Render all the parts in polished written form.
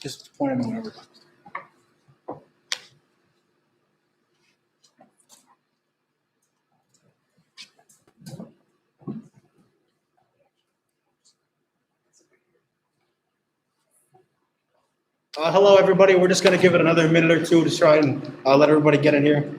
Just point them whenever. Hello, everybody. We're just going to give it another minute or two to try and let everybody get in here.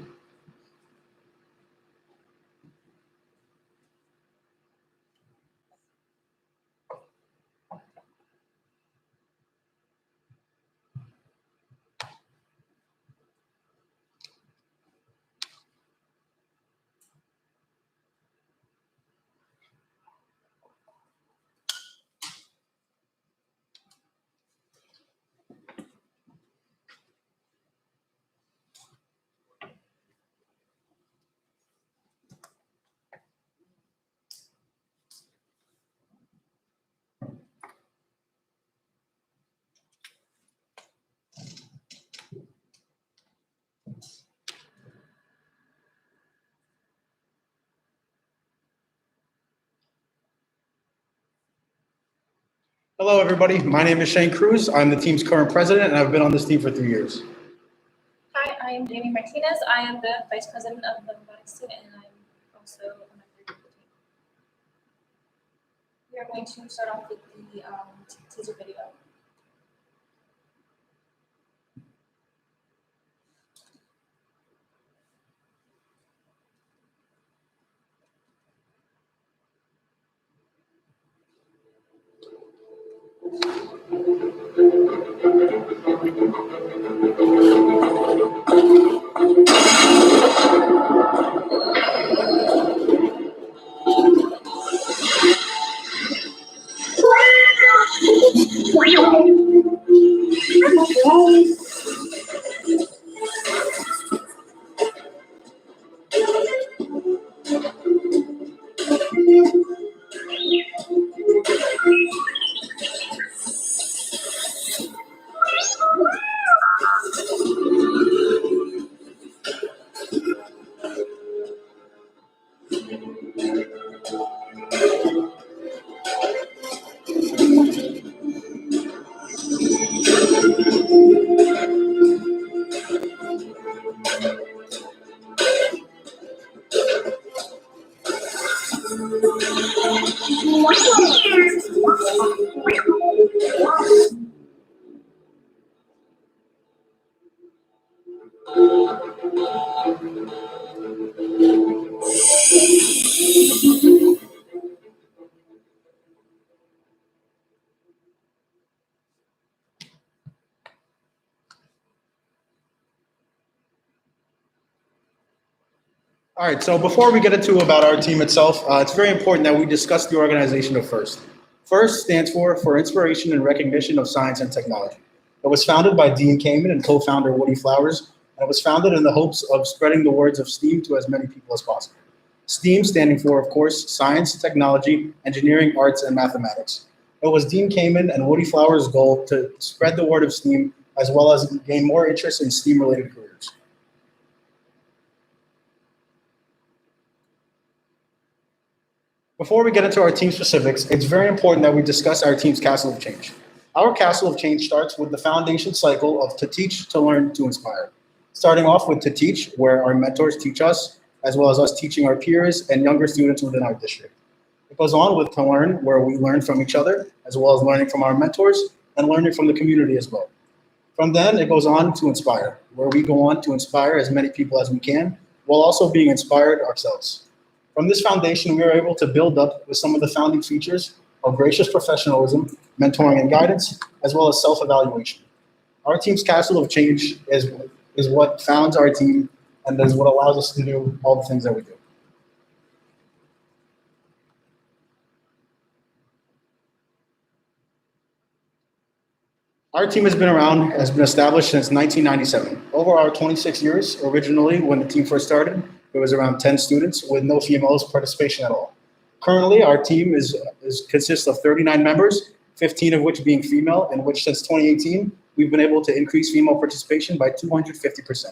Hello, everybody. My name is Shane Cruz. I'm the team's current president, and I've been on this team for 3 years. Hi, I am Jamie Martinez. I am the vice president of the robotics team, and I'm also a member of the team. We are going to start off with the teaser video. All right, so before we get into about our team itself, it's very important that we discuss the organization of FIRST. FIRST stands for Inspiration and Recognition of Science and Technology. It was founded by Dean Kamen and co-founder Woody Flowers, and it was founded in the hopes of spreading the words of STEAM to as many people as possible. STEAM standing for, of course, Science, Technology, Engineering, Arts, and Mathematics. It was Dean Kamen and Woody Flowers' goal to spread the word of STEAM as well as gain more interest in STEAM-related careers. Before we get into our team specifics, it's very important that we discuss our team's Castle of Change. Our Castle of Change starts with the foundation cycle of to teach, to learn, to inspire. Starting off with to teach, where our mentors teach us, as well as us teaching our peers and younger students within our district. It goes on with to learn, where we learn from each other, as well as learning from our mentors and learning from the community as well. From then, it goes on to inspire, where we go on to inspire as many people as we can, while also being inspired ourselves. From this foundation, we are able to build up with some of the founding features of gracious professionalism, mentoring and guidance, as well as self-evaluation. Our team's Castle of Change is what founds our team and is what allows us to do all the things that we do. Our team has been established since 1997. Over our 26 years, originally when the team first started, there was around 10 students with no females participation at all. Currently, our team consists of 39 members, 15 of which being female, in which since 2018, we've been able to increase female participation by 250%.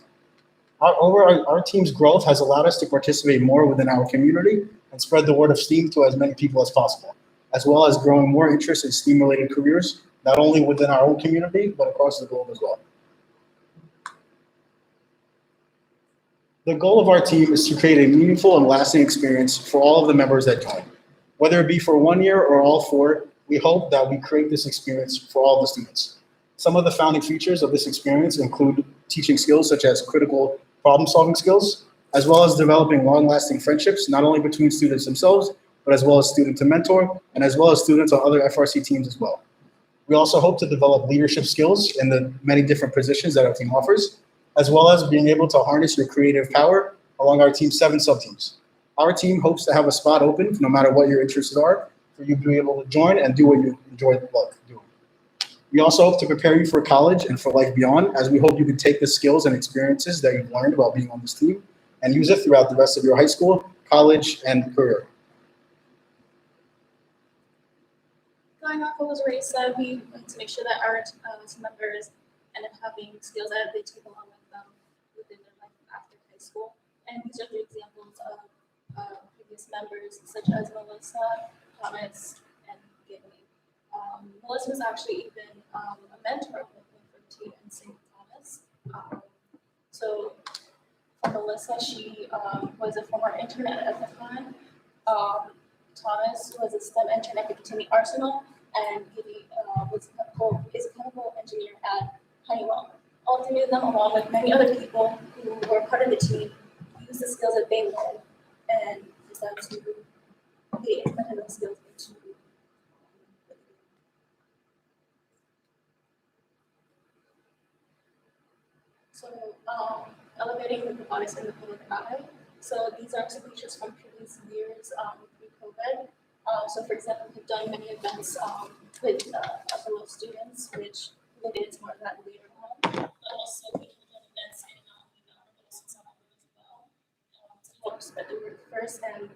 Our team's growth has allowed us to participate more within our community and spread the word of STEAM to as many people as possible, as well as growing more interest in STEAM-related careers not only within our own community, but across the globe as well. The goal of our team is to create a meaningful and lasting experience for all of the members that join. Whether it be for 1 year or all 4, we hope that we create this experience for all the students. Some of the founding features of this experience include teaching skills such as critical problem-solving skills, as well as developing long-lasting friendships, not only between students themselves, but as well as student to mentor, and as well as students on other FRC teams as well. We also hope to develop leadership skills in the many different positions that our team offers, as well as being able to harness your creative power along our team's 7 sub-teams. Our team hopes to have a spot open, no matter what your interests are, for you to be able to join and do what you enjoy doing. We also hope to prepare you for college and for life beyond, as we hope you can take the skills and experiences that you've learned while being on this team and use it throughout the rest of your high school, college, and career. Going off what was already said, we want to make sure that our team members end up having skills that they take along with them within their life after high school. And these are the examples of previous members, such as Melissa, Thomas, and Gibney. Melissa was actually even a mentor with me for T and St. Thomas. So for Melissa, she was a former intern at Ethicon. Thomas was a STEM intern at Kissimmee Arsenal, and Gibby is a chemical engineer at Honeywell. All 3 of them, along with many other people who were part of the team, used the skills that they learned and decided to be implemented those skills into So elevating the robotics in the public eye. So these are some features from previous years pre-COVID. So for example, we've done many events with fellow students, which we'll get into more of that later on. Also, we have done events in the summer as well to help spread the word first and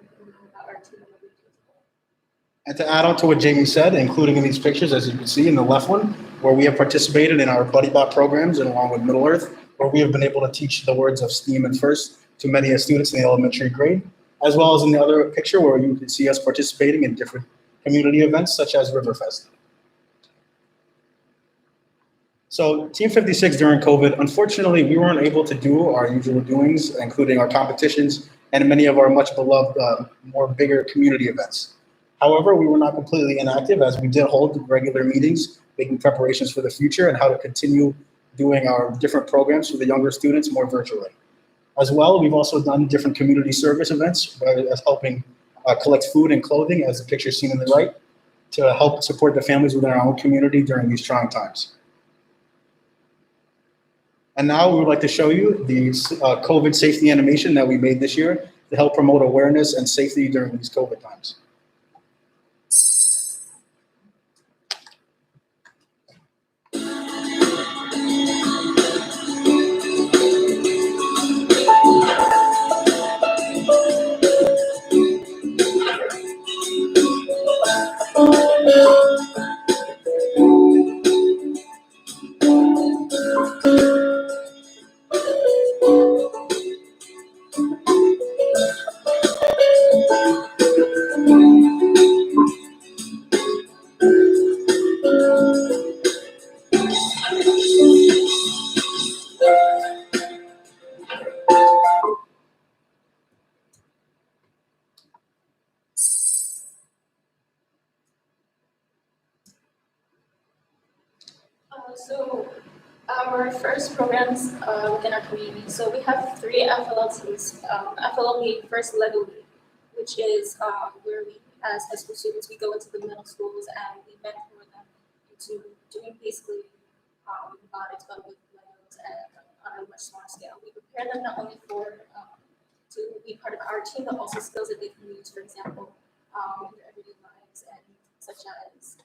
about our team and what we do as well. And to add on to what Jamie said, including in these pictures, as you can see in the left one, where we have participated in our BuddyBot programs and along with Middle Earth, where we have been able to teach the words of STEAM and FIRST to many students in the elementary grade, as well as in the other picture where you can see us participating in different community events such as Riverfest. So Team 56 during COVID, unfortunately, we weren't able to do our usual doings, including our competitions and many of our much beloved, more bigger community events. However, we were not completely inactive as we did hold regular meetings, making preparations for the future and how to continue doing our different programs for the younger students more virtually. As well, we've also done different community service events, as helping collect food and clothing, as the picture seen on the right, to help support the families within our own community during these trying times. And now we would like to show you the COVID safety animation that we made this year to help promote awareness and safety during these COVID times. So our first programs within our community. So we have 3 FLLTs. FLL being First Lego League, which is where we, as high school students, we go into the middle schools and we mentor them into doing basically robotics, but with Legos and on a much smaller scale. We prepare them not only for to be part of our team, but also skills that they can use, for example, in their everyday lives, and such as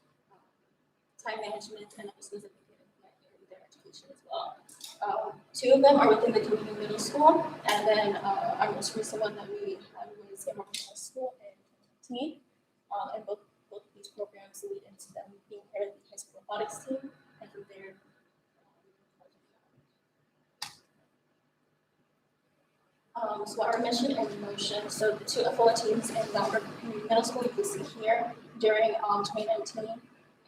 time management and other skills that they can implement in their education as well. 2 of them are within the community middle school, and then our most recent one that we had was in Middle School in 2018. And both of these programs lead into them being part of the high school robotics team, and from there. So our mission and motion. So the 2 FLL teams in Melbourne Community Middle School you can see here during 2019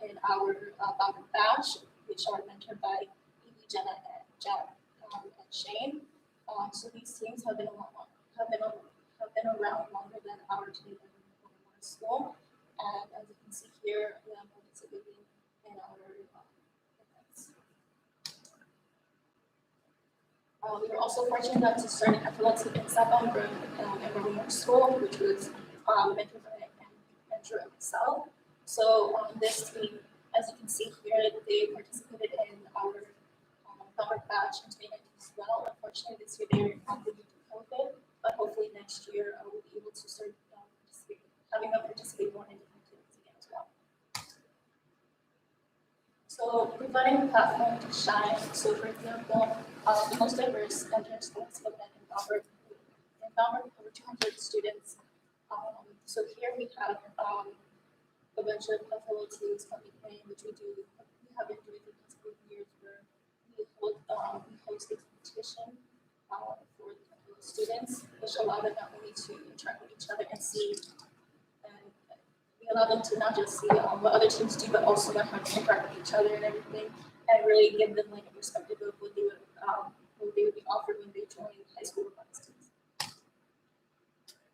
in our Bauer batch, which are mentored by Evie, Jenna, and Jack and Shane. So these teams have been around longer than our team in school. And as you can see here, we are participating in our events. We were also fortunate enough to start an FLL team in Sabang in Romeo School, which was mentored by Andrew and myself. So this team, as you can see here, they participated in our summer batch in 2019 as well. Unfortunately, this year they were impacted due to COVID, but hopefully next year we'll be able to start having them participate more in different teams again as well. So providing a platform to shine. So for example, the most diverse inter-schools event in Bamberg over 200 students. So here we have a bunch of fellow teams coming in, which we have been doing for the past few years, where we host a competition for the fellow students, which allow them not only to interact with each other and see, and we allow them to not just see what other teams do, but also learn how to interact with each other and everything, and really give them like a perspective of what they would be offered when they join high school robotics teams.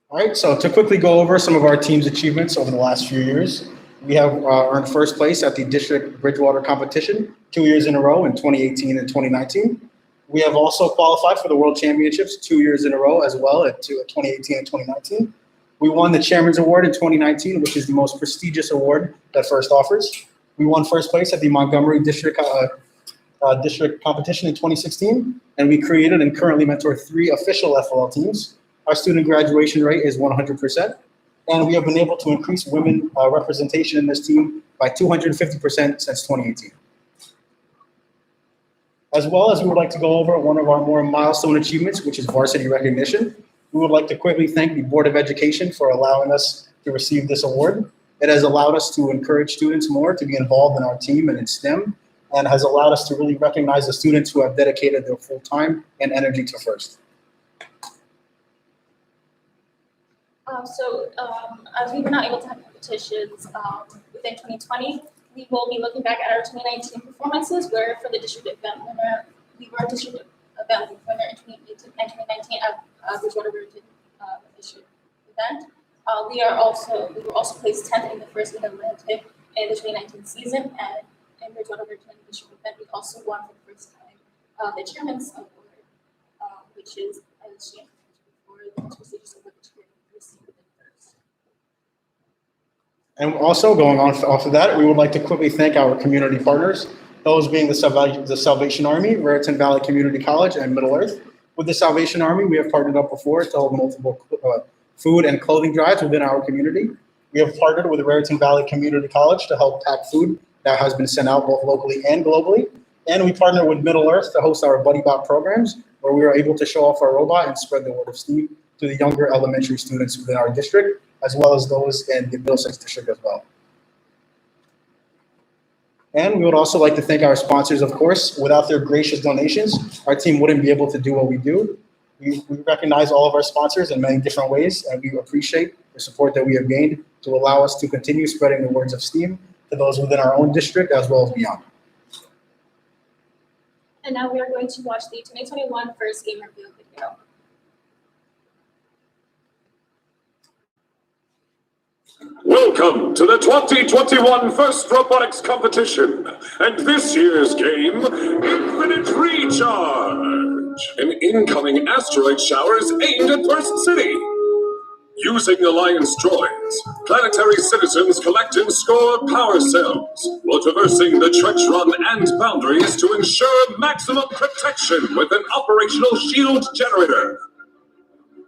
All right, so to quickly go over some of our team's achievements over the last few years, we have earned first place at the district Bridgewater competition 2 years in a row in 2018 and 2019. We have also qualified for the World Championships 2 years in a row as well at 2018 and 2019. We won the Chairman's Award in 2019, which is the most prestigious award that FIRST offers. We won first place at the Montgomery District competition in 2016, and we created and currently mentor 3 official FLL teams. Our student graduation rate is 100%, and we have been able to increase women representation in this team by 250% since 2018. As well as we would like to go over one of our more milestone achievements, which is varsity recognition. We would like to quickly thank the Board of Education for allowing us to receive this award. It has allowed us to encourage students more to be involved in our team and in STEM, and has allowed us to really recognize the students who have dedicated their full time and energy to FIRST. As we were not able to have competitions within 2020, we will be looking back at our 2019 performances, where for the district event winner, we were district event winner in 2018 and 2019 at Bridgewater Virgin event. We were also placed 10th in the first Mid-Atlantic in the 2019 season, and in Bridgewater Virgin district event, we also won for the first time the Chairman's Award, which is, as she mentioned before, the most prestigious award that you can receive within FIRST. And also going on off of that, we would like to quickly thank our community partners, those being the Salvation Army, Raritan Valley Community College, and Middle Earth. With the Salvation Army, we have partnered up before to hold multiple food and clothing drives within our community. We have partnered with Raritan Valley Community College to help pack food that has been sent out both locally and globally. And we partner with Middle Earth to host our Buddy Bot programs, where we are able to show off our robot and spread the word of STEAM to the younger elementary students within our district, as well as those in the Middlesex district as well. And we would also like to thank our sponsors, of course. Without their gracious donations, our team wouldn't be able to do what we do. We recognize all of our sponsors in many different ways, and we appreciate the support that we have gained to allow us to continue spreading the words of STEAM to those within our own district as well as beyond. And now we are going to watch the 2021 FIRST Game Review video. Welcome to the 2021 FIRST Robotics Competition, and this year's game, Infinite Recharge. An incoming asteroid shower is aimed at FIRST City. Using Alliance droids, planetary citizens collect and score power cells, while traversing the trench run and boundaries to ensure maximum protection with an operational shield generator.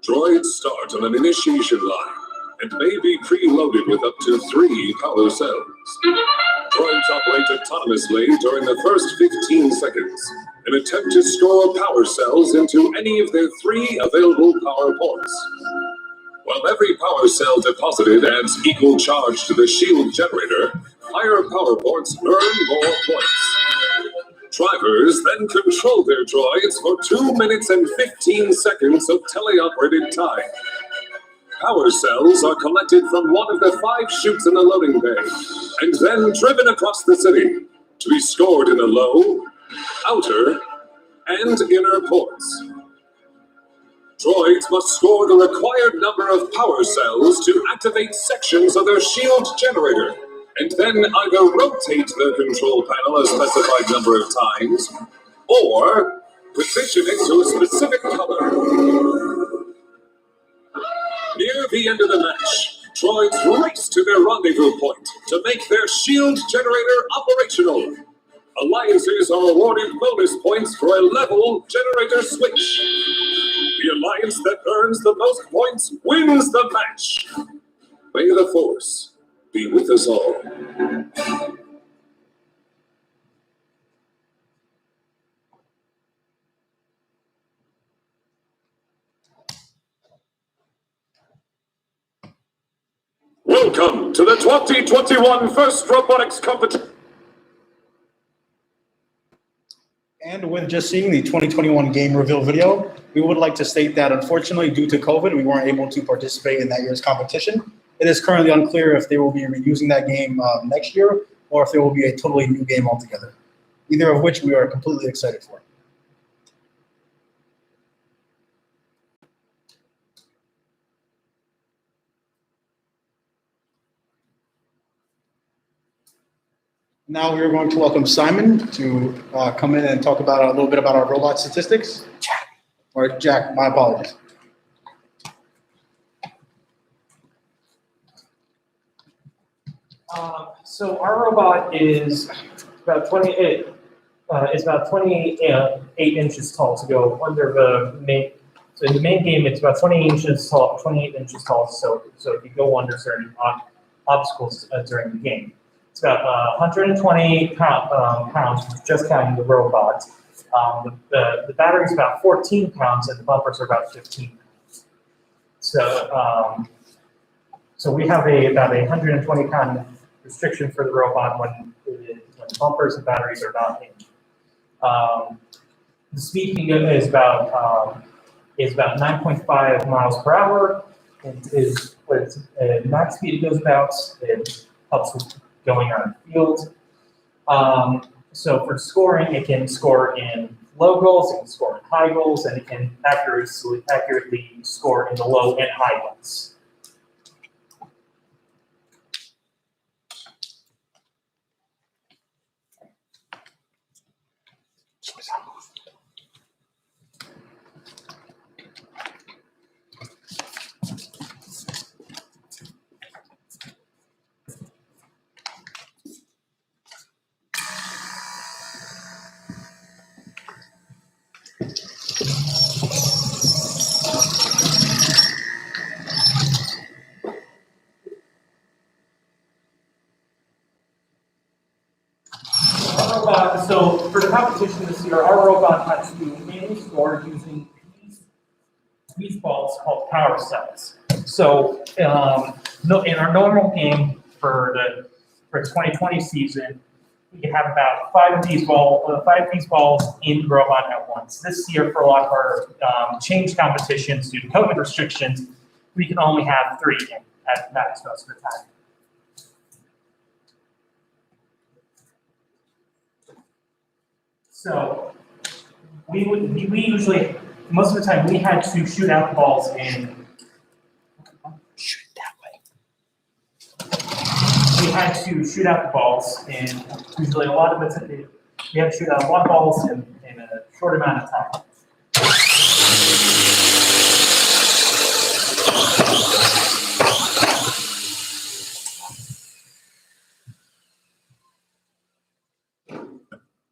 Droids start on an initiation line and may be preloaded with up to 3 power cells. Droids operate autonomously during the first 15 seconds and attempt to score power cells into any of their 3 available power ports. While every power cell deposited adds equal charge to the shield generator, higher power ports earn more points. Drivers then control their droids for 2 minutes and 15 seconds of teleoperated time. Power cells are collected from one of the 5 chutes in the loading bay and then driven across the city to be stored in the low, outer, and inner ports. Droids must score the required number of power cells to activate sections of their shield generator, and then either rotate their control panel a specified number of times, or position it to a specific color. Near the end of the match, droids race to their rendezvous point to make their shield generator operational. Alliances are awarded bonus points for a level generator switch. The alliance that earns the most points wins the match. May the Force be with us all. Welcome to the 2021 First Robotics Competition. And with just seeing the 2021 game reveal video, we would like to state that unfortunately, due to COVID, we weren't able to participate in that year's competition. It is currently unclear if they will be reusing that game next year or if there will be a totally new game altogether. Either of which we are completely excited for. Now we are going to welcome Simon to come in and talk about a little bit about our robot statistics. Jack, my apologies. So our robot is about 28. It's about 28 inches tall to go under the main. So in the main game, it's about 28 inches tall. So if you go under certain obstacles during the game. It's about 128 pounds, just counting the robot. The battery is about 14 pounds, and the bumpers are about 15 pounds. So we have about a 120 pound restriction for the robot when the bumpers and batteries are not in. The speed can go is about 9.5 miles per hour. It is what max speed it goes about. It helps with going on the field. So for scoring, it can score in low goals, it can score in high goals, and it can accurately score in the low and high goals. So for the competition this year, our robot had to mainly score using these balls called power cells. So in our normal game for the 2020 season, we can have about 5 of these balls in the robot at once. This year, for a lot of our change competitions due to COVID restrictions, we can only have 3 in at max most of the time. So we usually, most of the time, we had to shoot out the balls in. Shoot that way. We had to shoot out the balls in usually a lot of it. We had to shoot out a lot of balls in a short amount of time.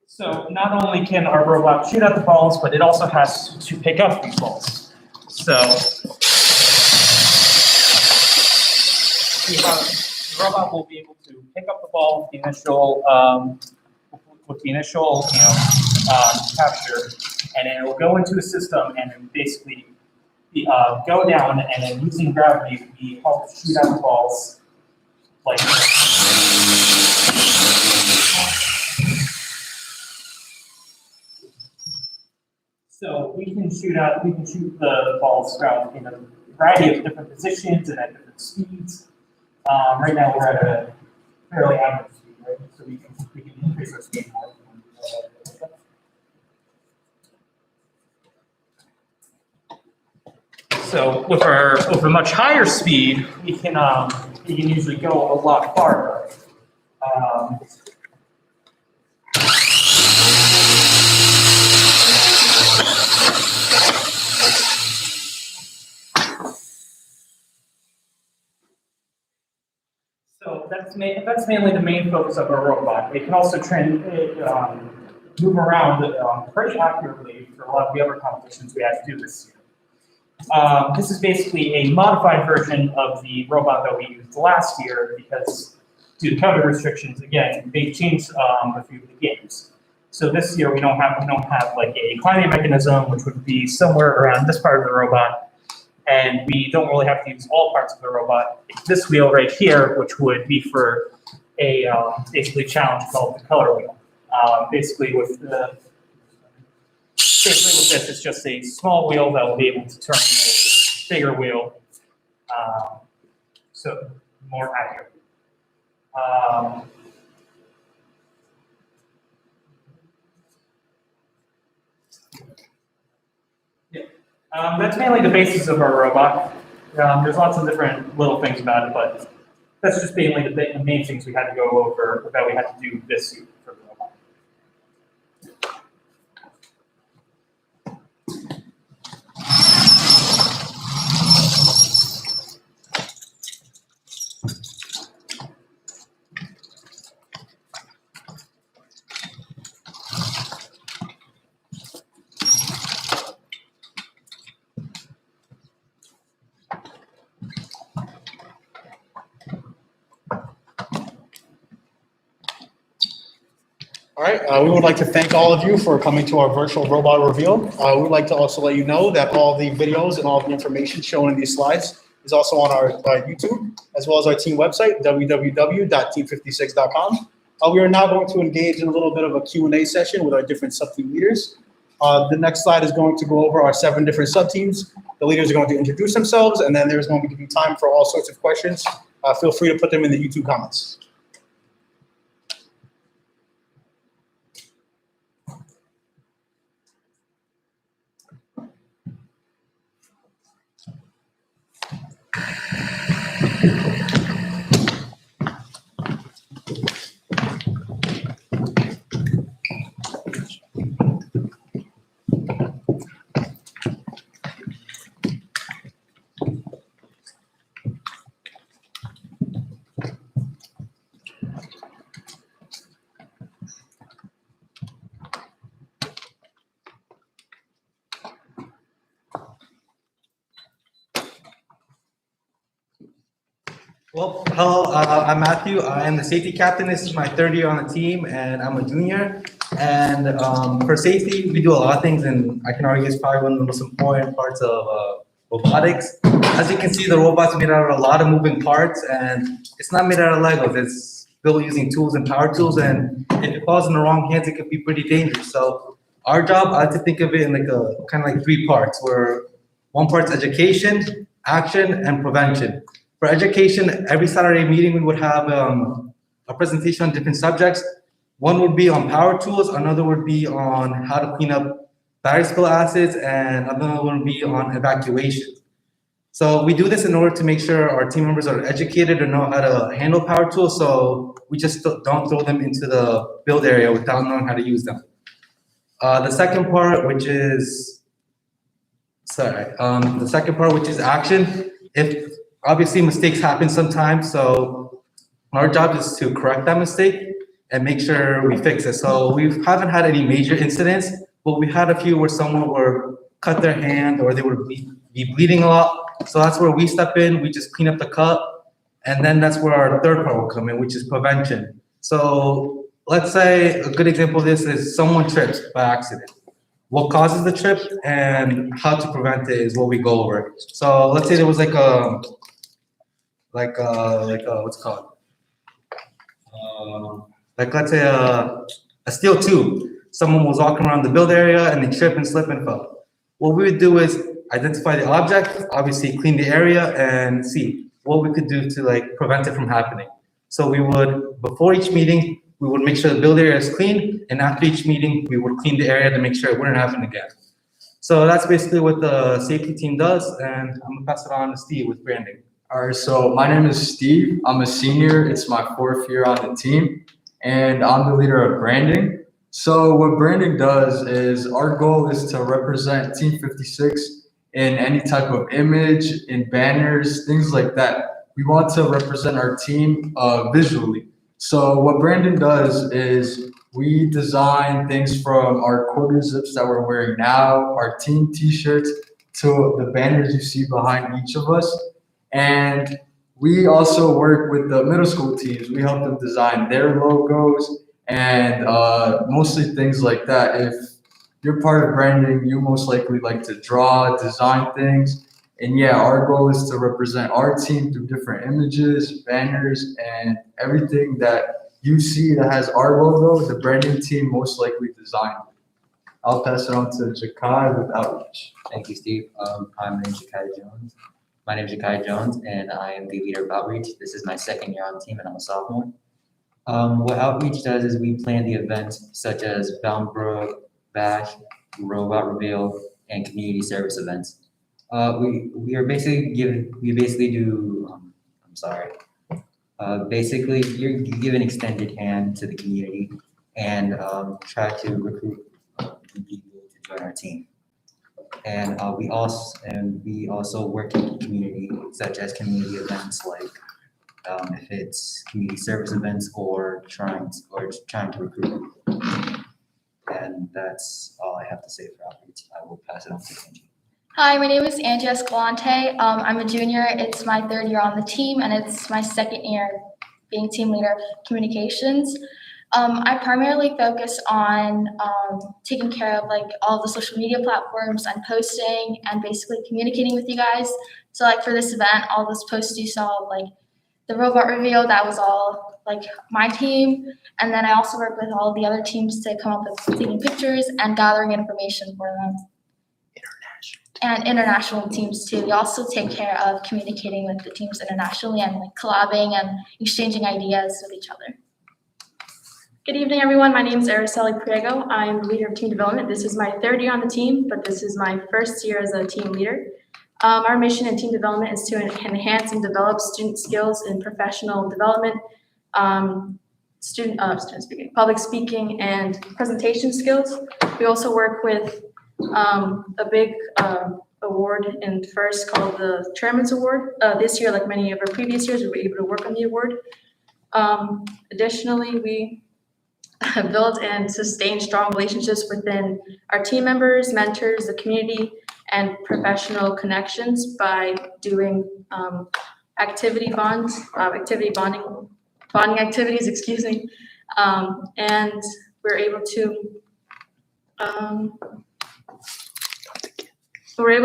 So not only can our robot shoot out the balls, but it also has to pick up these balls. So the robot will be able to pick up the ball with the initial capture, and then it will go into a system and then basically go down, and then using gravity, we help shoot out the balls like this. So we can shoot the balls out in variety of different positions and at different speeds. Right now we're at a fairly average speed, right? So we can increase our speed more. So with a much higher speed, we can usually go a lot farther. So that's mainly the main focus of our robot. It can also move around pretty accurately for a lot of the other competitions we had to do this year. This is basically a modified version of the robot that we used last year because due to COVID restrictions, again, they changed a few of the games. So this year we don't have like a climbing mechanism, which would be somewhere around this part of the robot, and we don't really have to use all parts of the robot. It's this wheel right here, which would be for a basically challenge called the color wheel. Basically with this, it's just a small wheel that will be able to turn a bigger wheel, so more accurate. That's mainly the basis of our robot. There's lots of different little things about it, but that's just mainly the main things we had to go over that we had to do this year for the robot. All right, we would like to thank all of you for coming to our virtual robot reveal. We would like to also let you know that all the videos and all the information shown in these slides is also on our YouTube, as well as our team website, www.team56.com. We are now going to engage in a little bit of a Q&A session with our different sub-team leaders. The next slide is going to go over our 7 different sub-teams. The leaders are going to introduce themselves, and then there's going to be time for all sorts of questions. Feel free to put them in the YouTube comments. Well, hello, I'm Matthew. I am the safety captain. This is my 3rd year on the team, and I'm a junior. And for safety, we do a lot of things, and I can argue it's probably one of the most important parts of robotics. As you can see, the robot's made out of a lot of moving parts, and it's not made out of Legos. It's built using tools and power tools, and if it falls in the wrong hands, it could be pretty dangerous. So our job, I like to think of it in like a kind of like 3 parts, where one part's education, action, and prevention. For education, every Saturday meeting, we would have a presentation on different subjects. One would be on power tools, another would be on how to clean up battery spill acids, and another one would be on evacuation. So we do this in order to make sure our team members are educated and know how to handle power tools, so we just don't throw them into the build area without knowing how to use them. The second part, which is action. Obviously, mistakes happen sometimes, so our job is to correct that mistake and make sure we fix it. So we haven't had any major incidents, but we had a few where someone would cut their hand or they would be bleeding a lot. So that's where we step in, we just clean up the cut, and then that's where our third part will come in, which is prevention. So let's say a good example of this is someone trips by accident. What causes the trip and how to prevent it is what we go over. So let's say there was what's it called? Let's say a steel tube. Someone was walking around the build area and they trip and slip and fell. What we would do is identify the object, obviously clean the area, and see what we could do to like prevent it from happening. So we would, before each meeting, we would make sure the build area is clean, and after each meeting, we would clean the area to make sure it wouldn't happen again. So that's basically what the safety team does, and I'm gonna pass it on to Steve with branding. All right, so my name is Steve. I'm a senior. It's my 4th year on the team, and I'm the leader of branding. So what branding does is our goal is to represent Team 56 in any type of image, in banners, things like that. We want to represent our team visually. So what branding does is we design things from our quarter zips that we're wearing now, our team t-shirts, to the banners you see behind each of us. And we also work with the middle school teams. We help them design their logos and mostly things like that. If you're part of branding, you most likely like to draw, design things. And yeah, our goal is to represent our team through different images, banners, and everything that you see that has our logo, the branding team most likely designed. I'll pass it on to Jakai with outreach. Thank you, Steve. Hi, my name is Jakai Jones. My name is Jakai Jones, and I am the leader of Outreach. This is my 2nd year on the team, and I'm a sophomore. What Outreach does is we plan the events such as Bound Brook, Bash, Robot Reveal, and community service events. Basically you give an extended hand to the community and try to recruit people to join our team. And we also work in the community, such as community events, like if it's community service events or trying to recruit. And that's all I have to say for Outreach. I will pass it on to Angie. Hi, my name is Angie Escalante. I'm a junior. It's my 3rd year on the team, and it's my 2nd year being team leader of communications. I primarily focus on taking care of like all the social media platforms and posting and basically communicating with you guys. So like for this event, all those posts you saw, like the robot reveal, that was all like my team. And then I also work with all the other teams to come up with taking pictures and gathering information for them. And international teams too. We also take care of communicating with the teams internationally and like collabing and exchanging ideas with each other. Good evening, everyone. My name is Araceli Priego. I'm the leader of team development. This is my 3rd year on the team, but this is my 1st year as a team leader. Our mission in team development is to enhance and develop student skills in professional development, public speaking, and presentation skills. We also work with a big award in FIRST called the Chairman's Award. This year, like many of our previous years, we were able to work on the award. Additionally, we have built and sustained strong relationships within our team members, mentors, the community, and professional connections by doing bonding activities, excuse me. And we're able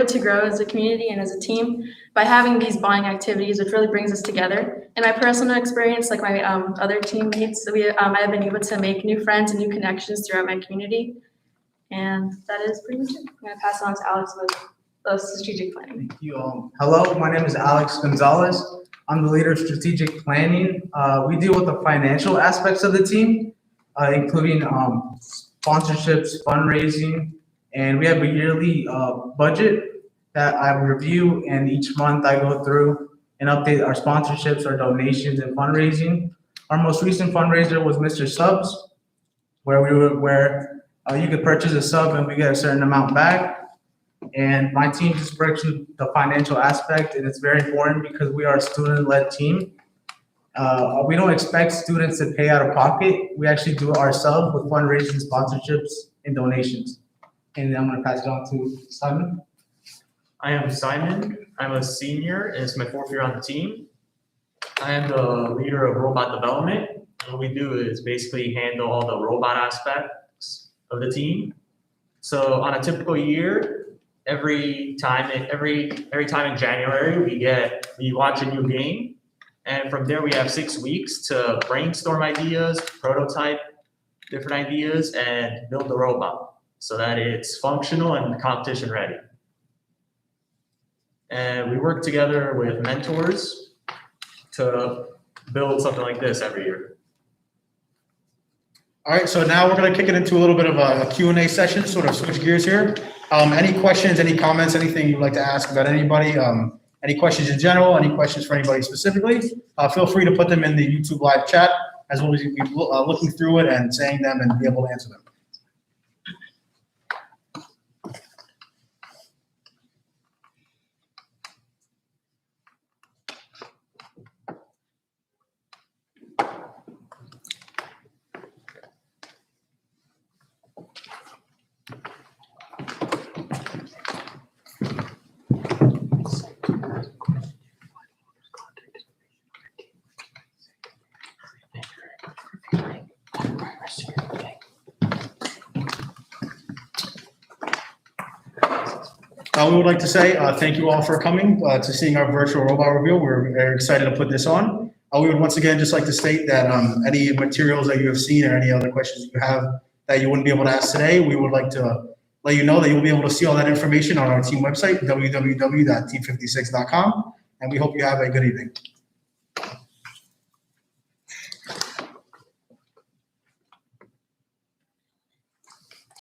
to grow as a community and as a team by having these bonding activities, which really brings us together. In my personal experience, like my other teammates, I've been able to make new friends and new connections throughout my community. And that is pretty much it. I'm gonna pass it on to Alex with strategic planning. Thank you. Hello, my name is Alex Gonzalez. I'm the leader of strategic planning. We deal with the financial aspects of the team, including sponsorships, fundraising, and we have a yearly budget that I review, and each month I go through and update our sponsorships, our donations, and fundraising. Our most recent fundraiser was Mr. Subs, where you could purchase a sub and we get a certain amount back. And my team just works with the financial aspect, and it's very important because we are a student-led team. We don't expect students to pay out of pocket. We actually do it ourselves with fundraising, sponsorships, and donations. And I'm gonna pass it on to Simon. I am Simon. I'm a senior, and it's my 4th year on the team. I am the leader of robot development. What we do is basically handle all the robot aspects of the team. So on a typical year, every time in January, we launch a new game, and from there we have 6 weeks to brainstorm ideas, prototype different ideas, and build the robot so that it's functional and competition ready. And we work together with mentors to build something like this every year. All right, so now we're going to kick it into a little bit of a Q&A session, sort of switch gears here. Any questions, any comments, anything you'd like to ask about anybody? Any questions in general, any questions for anybody specifically? Feel free to put them in the YouTube live chat, as well as you be looking through it and saying them and be able to answer them. We would like to say thank you all for coming to seeing our virtual robot reveal. We're very excited to put this on. We would once again just like to state that any materials that you have seen or any other questions you have that you wouldn't be able to ask today, we would like to let you know that you'll be able to see all that information on our team website, www.team56.com, and we hope you have a good evening.